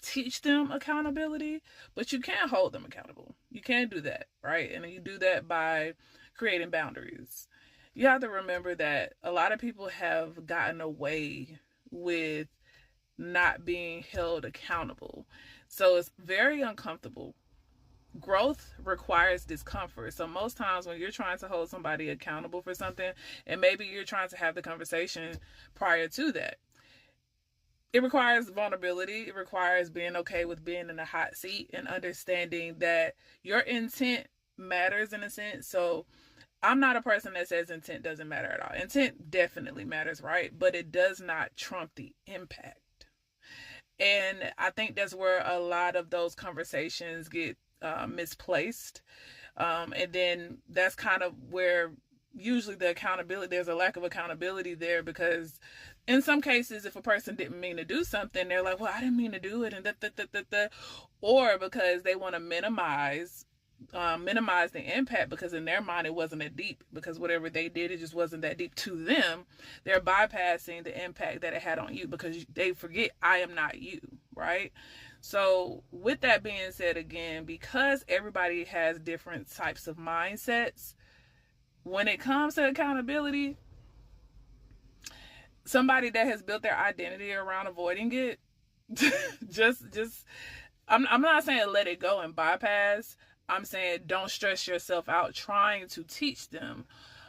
teach them accountability, but you can't hold them accountable. You can't do that, right? And you do that by creating boundaries. You have to remember that a lot of people have gotten away with not being held accountable. So it's very uncomfortable. Growth requires discomfort. So most times when you're trying to hold somebody accountable for something, and maybe you're trying to have the conversation prior to that, it requires vulnerability. It requires being okay with being in the hot seat and understanding that your intent matters in a sense. So I'm not a person that says intent doesn't matter at all. Intent definitely matters, right? But it does not trump the impact. And I think that's where a lot of those conversations get misplaced. And then that's kind of where usually the accountability, there's a lack of accountability there, because in some cases, if a person didn't mean to do something, they're like, well, I didn't mean to do it, and or because they want to minimize the impact, because in their mind it wasn't that deep, because whatever they did, it just wasn't that deep to them. They're bypassing the impact that it had on you, because they forget, I am not you, right? So with that being said, again, because everybody has different types of mindsets, when it comes to accountability, somebody that has built their identity around avoiding it, just I'm not saying let it go and bypass. I'm saying don't stress yourself out trying to teach them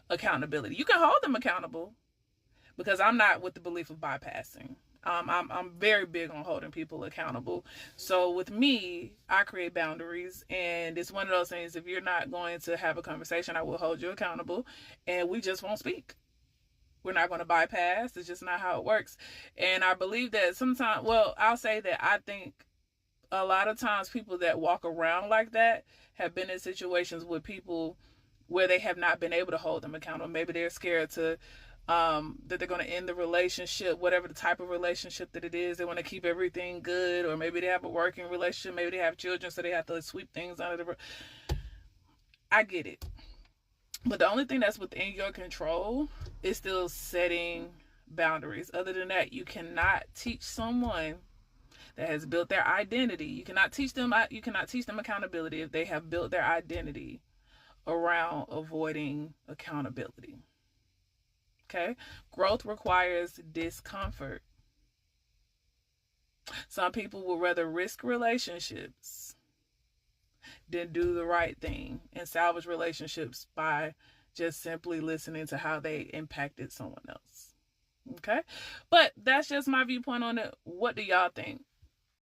accountability. You can hold them accountable, because I'm not with the belief of bypassing. I'm very big on holding people accountable. So with me, I create boundaries, and it's one of those things. If you're not going to have a conversation, I will hold you accountable, and we just won't speak. We're not going to bypass. It's just not how it works. And I believe that sometimes, well, I'll say that I think a lot of times people that walk around like that have been in situations with people where they have not been able to hold them accountable. Maybe they're scared to that they're going to end the relationship, whatever the type of relationship that it is. They want to keep everything good, or maybe they have a working relationship, maybe they have children, so they have to sweep things under the. I get it, but the only thing that's within your control is still setting boundaries. Other than that, you cannot teach someone that has built their identity. You cannot teach them accountability if they have built their identity around avoiding accountability. Okay? Growth requires discomfort. Some people will rather risk relationships than do the right thing and salvage relationships by just simply listening to how they impacted someone else. Okay? But that's just my viewpoint on it. What do y'all think?